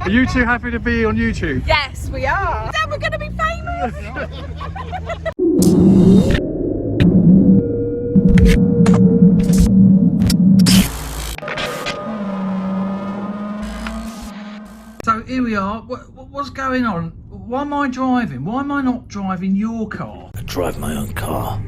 Are you two happy to be on YouTube? Yes, we are. Then we're going to be famous. So here we are. What's going on? Why am I driving? Why am I not driving your car? I drive my own car.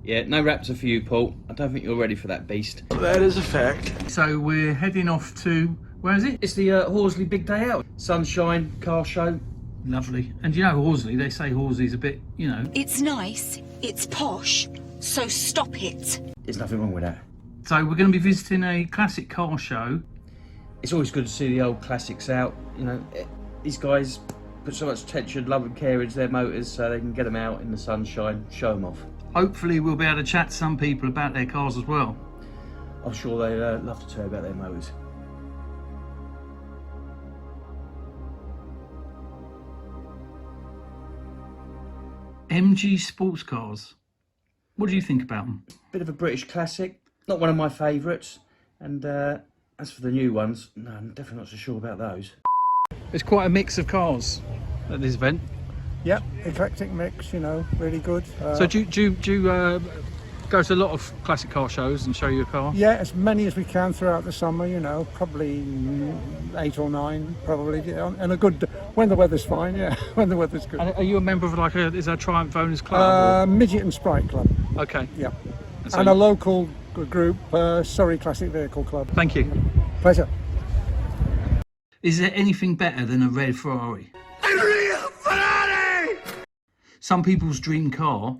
Yeah, no Raptor for you, Paul. I don't think you're ready for that beast. That is a fact. So we're heading off to, where is it? It's the Horsley Big Day Out. Sunshine, car show. Lovely. And you know Horsley, they say Horsley's a bit, you know. It's nice, it's posh, so stop it. There's nothing wrong with that. So we're going to be visiting a classic car show. It's always good to see the old classics out. You know, these guys put so much attention, love and care into their motors so they can get them out in the sunshine, show them off. Hopefully we'll be able to chat to some people about their cars as well. I'm sure they love to tell about their motors. MG sports cars. What do you think about them? Bit of a British classic, not one of my favourites. And as for the new ones, no, I'm definitely not so sure about those. It's quite a mix of cars at this event. Yep, eclectic mix, you know, really good. So do you go to a lot of classic car shows and show your car? Yeah, as many as we can throughout the summer, you know, probably 8 or 9, probably, yeah, and a good, when the weather's fine, yeah, when the weather's good. And are you a member of like is there a Triumph Owners Club? Midget and Sprite Club. Okay. Yeah. So And a local group, Surrey Classic Vehicle Club. Thank you. Pleasure. Is there anything better than a red Ferrari? A real Ferrari! Some people's dream car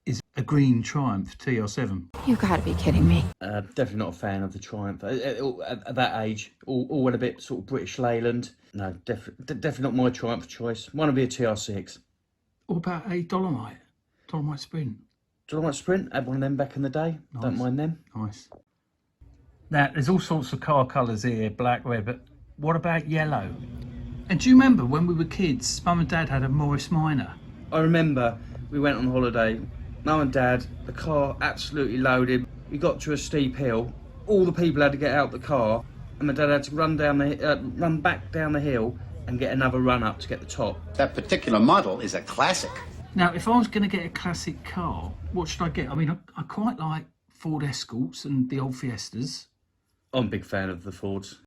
is a green Triumph TR7. You gotta be kidding me. Definitely not a fan of the Triumph. At that age, all went a bit sort of British Leyland. No, definitely not my Triumph choice. Mine would be a TR6. What about a Dolomite? Dolomite Sprint? Dolomite Sprint, had one of them back in the day. Nice. Don't mind them. Nice. Now, there's all sorts of car colours here, black, red, but what about yellow? And do you remember when we were kids, Mum and Dad had a Morris Minor? I remember we went on holiday, Mum and Dad, the car absolutely loaded. We got to a steep hill, all the people had to get out the car, and my dad had to run back down the hill and get another run up to get the top. That particular model is a classic. Now, if I was going to get a classic car, what should I get? I mean, I quite like Ford Escorts and the old Fiestas. I'm a big fan of the Fords.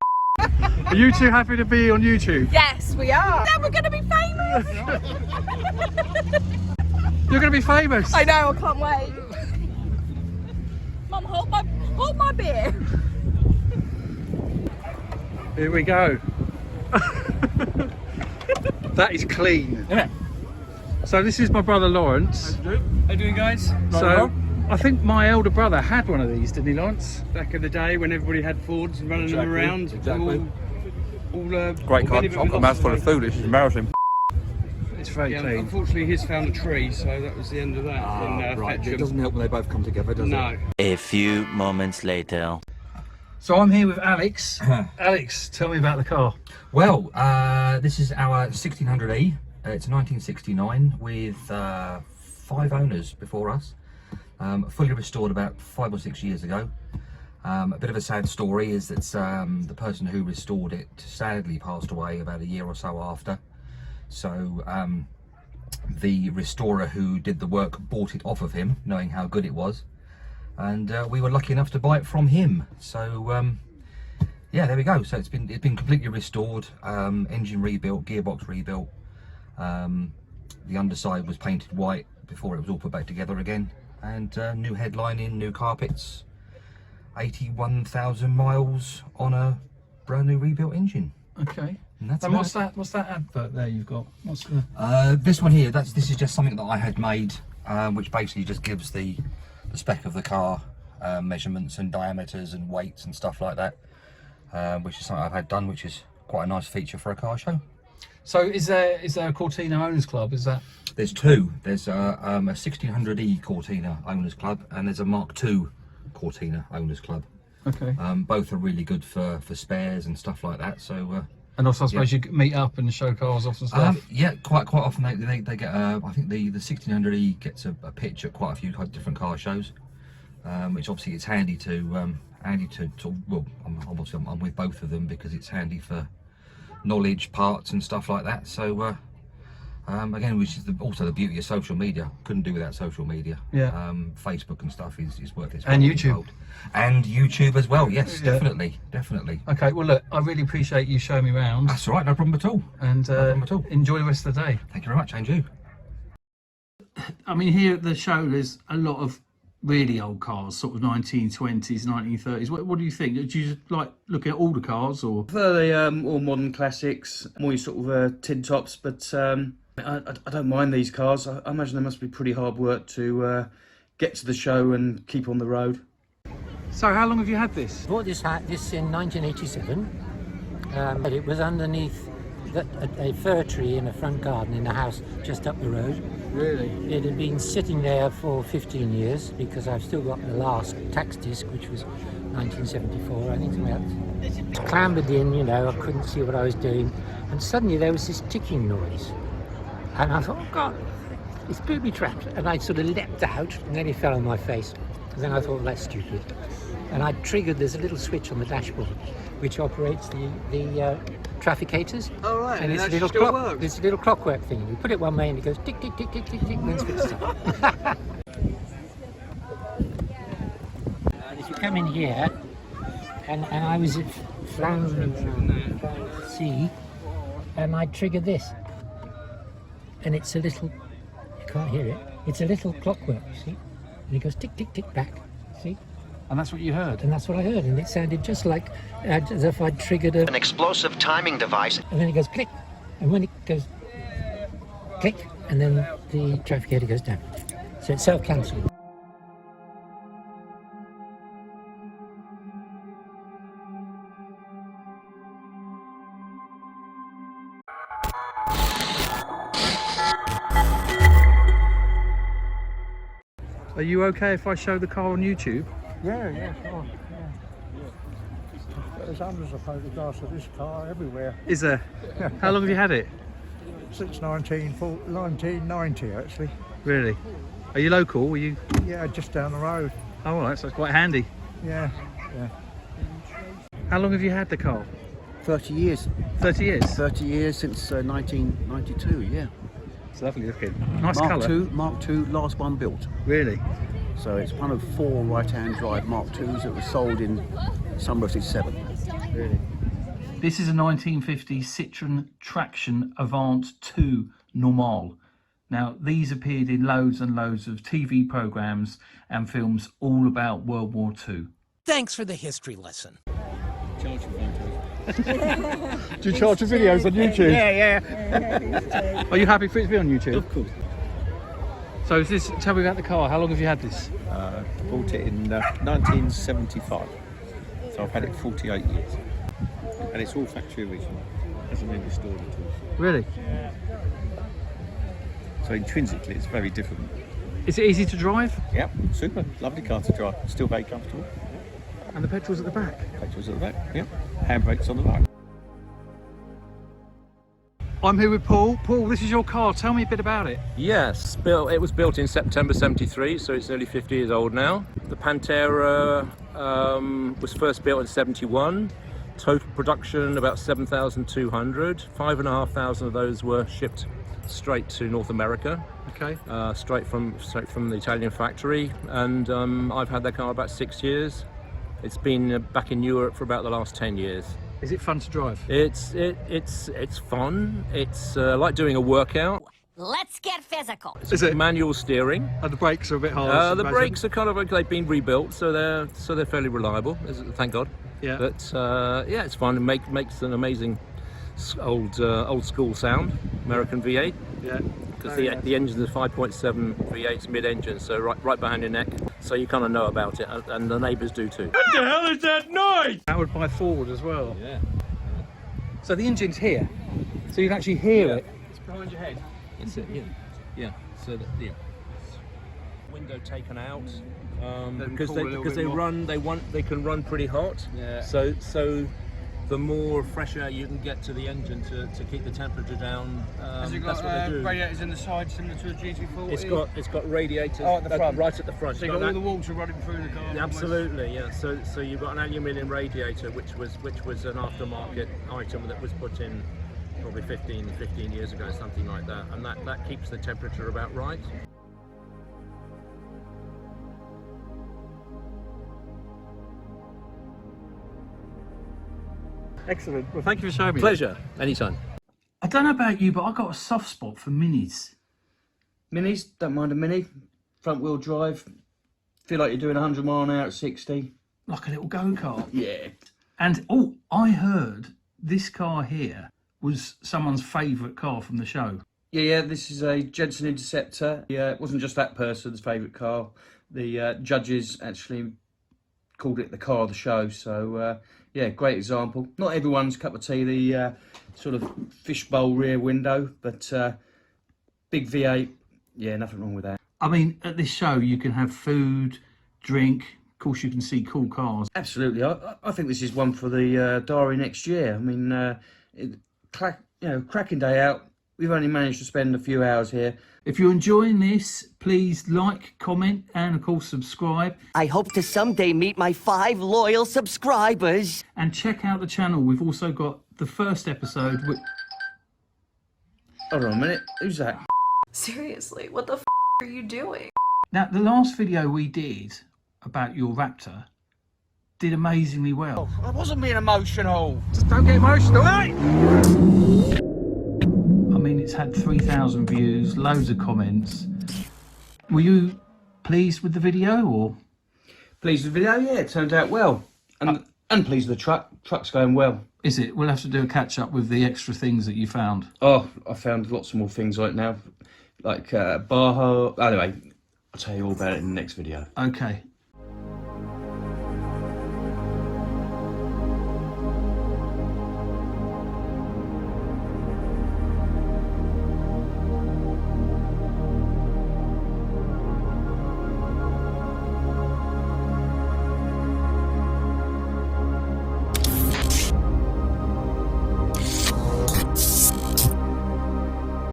Are you two happy to be on YouTube? Yes, we are. Then we're going to be famous. You're going to be famous. I know, I can't wait. Mum, hold my beer. Here we go. That is clean. Yeah. So this is my brother Lawrence. How you doing, guys? So I think my elder brother had one of these, didn't he, Lawrence? Back in the day when everybody had Fords and running them around. Exactly. All Great car. I've got a mouthful of food. This is embarrassing. It's very yeah, clean. unfortunately, he's found a tree, so that was the end of that. Right. It Fetcham. doesn't help when they both come together, does No. it? A few moments later. So I'm here with Alex. Alex, tell me about the car. Well, this is our 1600E. It's a 1969 with 5 owners before us. Fully restored about 5 or 6 years ago. A bit of a sad story is that the person who restored it sadly passed away about a year or so after. So the restorer who did the work bought it off of him, knowing how good it was. And we were lucky enough to buy it from him. So yeah, there we go. So it's been completely restored, engine rebuilt, gearbox rebuilt. The underside was painted white before it was all put back together again, and new headlining, new carpets, 81,000 miles on a brand new rebuilt engine. Okay. And what's that advert there you've got? What's the... This one here, this is just something that I had made, which basically just gives the spec of the car, measurements and diameters and weights and stuff like that, which is something I've had done, which is quite a nice feature for a car show. So is there a Cortina Owners Club? Is that? There's two. There's a 1600E Cortina Owners Club, and there's a Mark II Cortina Owners Club. Okay. Both are really good for spares and stuff like that. So. And also, I suppose you meet up and show cars off and stuff. Yeah, quite often they get. I think the 1600E gets a pitch at quite a few different car shows, which obviously it's handy to. Well, I'm with both of them because it's handy for knowledge, parts and stuff like that. So again, which is also the beauty of social media. Couldn't do without social media. Yeah. Facebook and stuff is worth its And weight in YouTube. gold. And YouTube as well. Yes, definitely. Okay, well look, I really appreciate you showing me around. That's all right, no problem at all. And no problem at all. Enjoy the rest of the day. Thank you very much, and you. I mean, here at the show, there's a lot of really old cars, sort of 1920s, 1930s. What do you think? Do you just like looking at all the cars, or? I prefer the all modern classics, more sort of tin tops, but I don't mind these cars. I imagine they must be pretty hard work to get to the show and keep on the road. So how long have you had this? Bought this in 1987, but it was underneath a fir tree in a front garden in a house just up the road. Really? It had been sitting there for 15 years because I've still got the last tax disc, which was 1974, I think something else. Clambered in, you know, I couldn't see what I was doing, and suddenly there was this ticking noise. And I thought, oh God, it's booby trapped. And I sort of leapt out, and then it fell on my face. And then I thought, well, that's stupid. And I triggered, there's a little switch on the dashboard which operates the trafficators. Oh right, and it's a little clock. It's a little clockwork thing. You put it one way and it goes tick tick tick tick tick tick, and then switches off. If you come in here, and I was floundering around trying to see, and I trigger this, and it's a little. You can't hear it. It's a little clockwork, you see, and it goes tick tick tick back. See. And that's what you heard? And that's what I heard, and it sounded just like as if I'd triggered An explosive timing device. And then it goes click, and when it goes click, and then the trafficator goes down. So it's self-cancelling. Are you okay if I show the car on YouTube? Yeah, sure. There's hundreds of photographs of this car everywhere. Is there? How long have you had it? Since 1990, actually. Really? Are you local? Were you? Yeah, just down the road. Oh, all right, so it's quite handy. Yeah. How long have you had the car? 30 years. 30 years? 30 years since 1992, yeah. It's lovely looking. Nice colour. Mark II, last one built. Really? So it's one of 4 right-hand drive Mark IIs that was sold in summer of '67. Really? This is a 1950 Citroen Traction Avant 2 Normal. Now, these appeared in loads and loads of TV programmes and films all about World War II. Thanks for the history lesson. Do you charge for videos on YouTube? Yeah. Are you happy for it to be on YouTube? Of course. So tell me about the car. How long have you had this? Bought it in 1975. So I've had it 48 years. And it's all factory original. Hasn't been restored at all. Really? So intrinsically it's very different. Is it easy to drive? Yep, super. Lovely car to drive. Still very comfortable. And the petrol's at the back? Petrol's at the back, yep. Handbrakes on the right. I'm here with Paul. Paul, this is your car. Tell me a bit about it. Yes, it was built in September '73, so it's nearly 50 years old now. The Pantera was first built in '71. Total production about 7,200. 5,500 of those were shipped straight to North America. Okay. Straight from the Italian factory, and I've had that car about 6 years. It's been back in Europe for about the last 10 years. Is it fun to drive? It's fun. It's like doing a workout. Let's get physical. Is it manual steering? And the brakes are a bit hard. The brakes are kind of they've been rebuilt, so they're fairly reliable. Thank God. Yeah. But yeah, it's fun. It makes an amazing old school sound. American V8. Yeah. Because the engine's a 5.7 V8 mid-engine, so right behind your neck. So you kind of know about it, and the neighbours do too. What the hell is that noise? Powered by Ford as well. Yeah. So the engine's here, so you can actually hear it. It's behind your head. It's it. Yeah. So window taken out because they can run pretty hot. Yeah. So the more fresh air you can get to the engine to keep the temperature down. Has it that's got what they do. radiators in the side similar to a GT40? It's got radiators at the front. right at the front. So you've got all the water running through the car. Yeah, absolutely, yeah. So you've got an aluminium radiator, which was an aftermarket item that was put in probably 15 years ago, something like that, and that keeps the temperature about right. Excellent. Well, thank you for showing me. Pleasure. Anytime. I don't know about you, but I got a soft spot for minis. Minis, don't mind a mini. Front wheel drive. Feel like you're doing 100 mile an hour at 60. Like a little go-kart. Yeah. And, oh, I heard this car here was someone's favourite car from the show. Yeah, this is a Jensen Interceptor. Yeah, it wasn't just that person's favourite car. The judges actually called it the car of the show. So, yeah, great example. Not everyone's cup of tea, the sort of fishbowl rear window, but big V8, yeah, nothing wrong with that. I mean, at this show, you can have food, drink. Of course, you can see cool cars. Absolutely. I think this is one for the diary next year. I mean, cracking day out. We've only managed to spend a few hours here. If you're enjoying this, please like, comment, and of course subscribe. I hope to someday meet my 5 loyal subscribers. And check out the channel. We've also got the first episode with... Hold on a minute. Who's that? Seriously, what the f are you doing? Now, the last video we did about your Raptor did amazingly well. I wasn't being emotional. Just don't get emotional, eh? I mean, it's had 3,000 views, loads of comments. Were you pleased with the video, or? Pleased with the video, yeah, it turned out well. And pleased with the truck. Truck's going well. Is it? We'll have to do a catch-up with the extra things that you found. Oh, I found lots more things right now. Like Baja. Anyway, I'll tell you all about it in the next video. Okay.